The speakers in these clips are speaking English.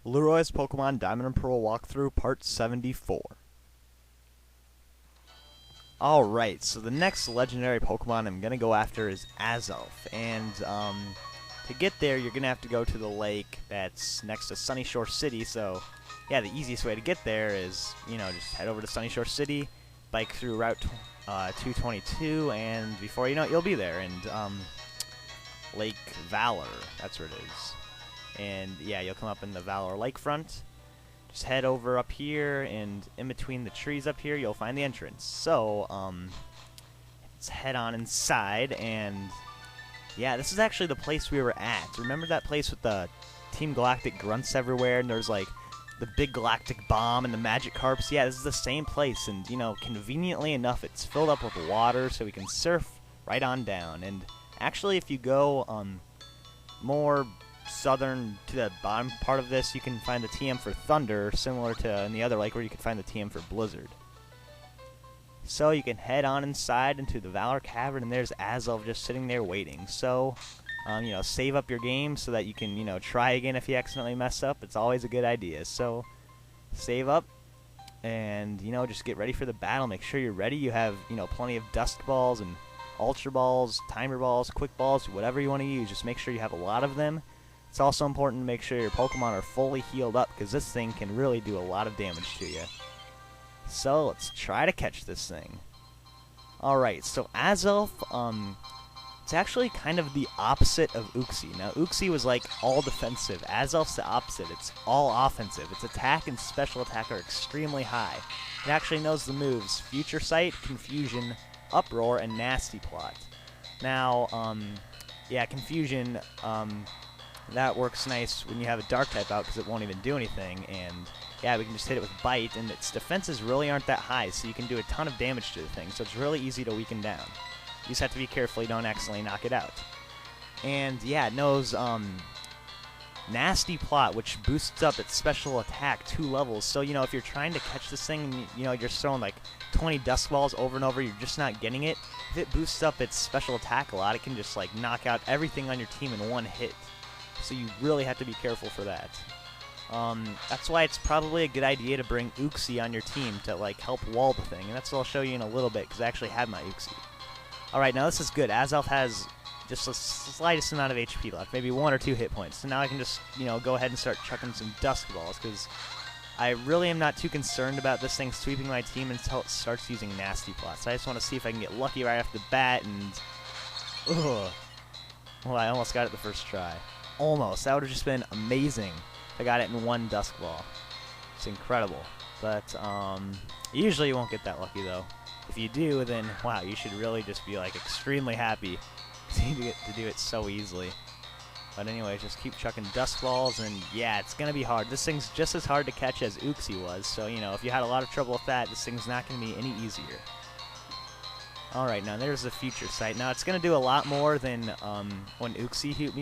Lueroi's Pokemon Diamond and Pearl Walkthrough Part 74. Alright, so the next legendary Pokemon I'm going to go after is Azelf. And to get there, you're going to have to go to the lake that's next to Sunny Shore City. So, yeah, the easiest way to get there is, just head over to Sunny Shore City, bike through Route 222, and before you know it, you'll be there. And Lake Valor, that's where it is. And yeah, you'll come up in the Valor lakefront. Just head over up here, and in between the trees up here, you'll find the entrance. So, let's head on inside, and yeah, this is actually the place we were at. Remember that place with the Team Galactic grunts everywhere, and there's like the big galactic bomb and the magic carps? Yeah, this is the same place, and conveniently enough, it's filled up with water, so we can surf right on down. And actually, if you go more southern to the bottom part of this, you can find the TM for Thunder, similar to in the other lake where you can find the TM for Blizzard. So you can head on inside into the Valor Cavern, and there's Azelf just sitting there waiting. So, save up your game so that you can, try again if you accidentally mess up. It's always a good idea. So, save up, and, just get ready for the battle. Make sure you're ready. You have, plenty of Dusk Balls and Ultra Balls, Timer Balls, Quick Balls, whatever you want to use. Just make sure you have a lot of them. It's also important to make sure your Pokemon are fully healed up, because this thing can really do a lot of damage to you. So let's try to catch this thing. Alright, so Azelf, it's actually kind of the opposite of Uxie. Now, Uxie was like all defensive. Azelf's the opposite. It's all offensive. Its attack and special attack are extremely high. It actually knows the moves Future Sight, Confusion, Uproar, and Nasty Plot. Now, yeah, Confusion, that works nice when you have a Dark type out, because it won't even do anything, and yeah, we can just hit it with Bite, and its defenses really aren't that high, so you can do a ton of damage to the thing, so it's really easy to weaken down. You just have to be careful you don't accidentally knock it out. And yeah, it knows Nasty Plot, which boosts up its special attack 2 levels, so if you're trying to catch this thing, and you're throwing like 20 Dusk Balls over and over, you're just not getting it. If it boosts up its special attack a lot, it can just like knock out everything on your team in one hit. So you really have to be careful for that. That's why it's probably a good idea to bring Uxie on your team to like help wall the thing, and that's what I'll show you in a little bit, because I actually have my Uxie. Alright, now this is good. Azelf has just the slightest amount of HP left, maybe 1 or 2 hit points. So now I can just, go ahead and start chucking some Dusk Balls, because I really am not too concerned about this thing sweeping my team until it starts using Nasty Plot. So I just want to see if I can get lucky right off the bat, and ugh. Well, I almost got it the first try. Almost. That would have just been amazing if I got it in 1 Dusk Ball. It's incredible. But, usually you won't get that lucky, though. If you do, then, wow, you should really just be, like, extremely happy to get to do it so easily. But anyway, just keep chucking Dusk Balls, and yeah, it's going to be hard. This thing's just as hard to catch as Uxie was, so, if you had a lot of trouble with that, this thing's not going to be any easier. Alright, now there's the Future Sight. Now, it's going to do a lot more than when Uxie hit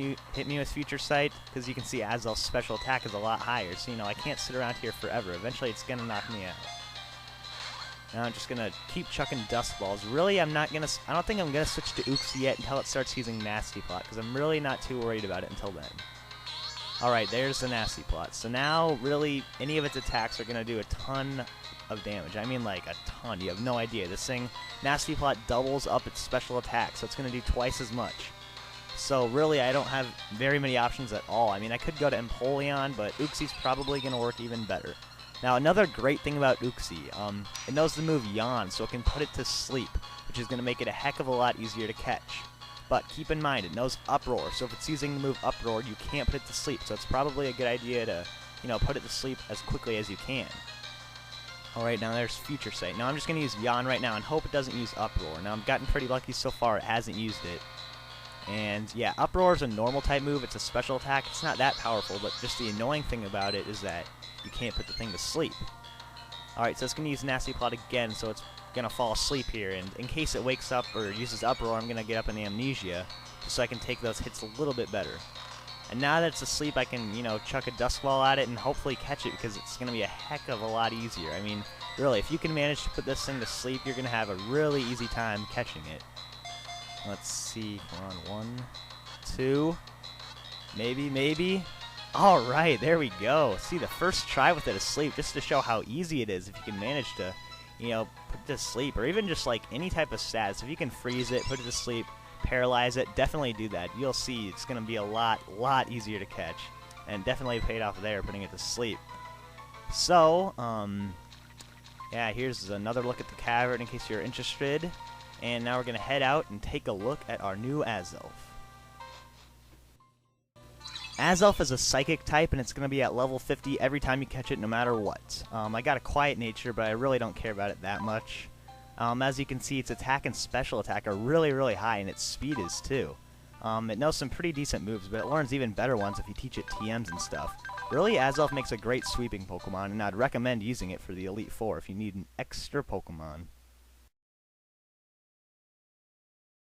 me with Future Sight, because you can see Azelf's special attack is a lot higher, so, I can't sit around here forever. Eventually, it's going to knock me out. Now, I'm just going to keep chucking Dusk Balls. Really, I don't think I'm going to switch to Uxie yet until it starts using Nasty Plot, because I'm really not too worried about it until then. Alright, there's the Nasty Plot. So now, really, any of its attacks are going to do a ton of damage. I mean, like, a ton. You have no idea. This thing, Nasty Plot, doubles up its special attack, so it's going to do twice as much. So, really, I don't have very many options at all. I mean, I could go to Empoleon, but Uxie's probably going to work even better. Now, another great thing about Uxie, it knows the move Yawn, so it can put it to sleep, which is going to make it a heck of a lot easier to catch. But keep in mind, it knows Uproar, so if it's using the move Uproar, you can't put it to sleep, so it's probably a good idea to, put it to sleep as quickly as you can. Alright, now there's Future Sight. Now I'm just going to use Yawn right now and hope it doesn't use Uproar. Now I've gotten pretty lucky so far, it hasn't used it. And yeah, Uproar is a normal type move, it's a special attack, it's not that powerful, but just the annoying thing about it is that you can't put the thing to sleep. Alright, so it's going to use Nasty Plot again, so it's going to fall asleep here, and in case it wakes up or uses Uproar, I'm going to get up in the Amnesia, just so I can take those hits a little bit better. And now that it's asleep, I can, chuck a Dusk Ball at it and hopefully catch it, because it's going to be a heck of a lot easier. I mean, really, if you can manage to put this thing to sleep, you're going to have a really easy time catching it. Let's see. Come on. 1, 2. Maybe. Alright, there we go. See, the first try with it asleep, just to show how easy it is if you can manage to, you know, put it to sleep, or even just like any type of status. If you can freeze it, put it to sleep, paralyze it, definitely do that. You'll see it's going to be a lot easier to catch, and definitely paid off there putting it to sleep. So, yeah, here's another look at the cavern in case you're interested. And now we're going to head out and take a look at our new Azelf. Azelf is a psychic type, and it's going to be at level 50 every time you catch it, no matter what. I got a quiet nature, but I really don't care about it that much. As you can see, its attack and special attack are really high, and its speed is too. It knows some pretty decent moves, but it learns even better ones if you teach it TMs and stuff. Really, Azelf makes a great sweeping Pokemon, and I'd recommend using it for the Elite Four if you need an extra Pokemon.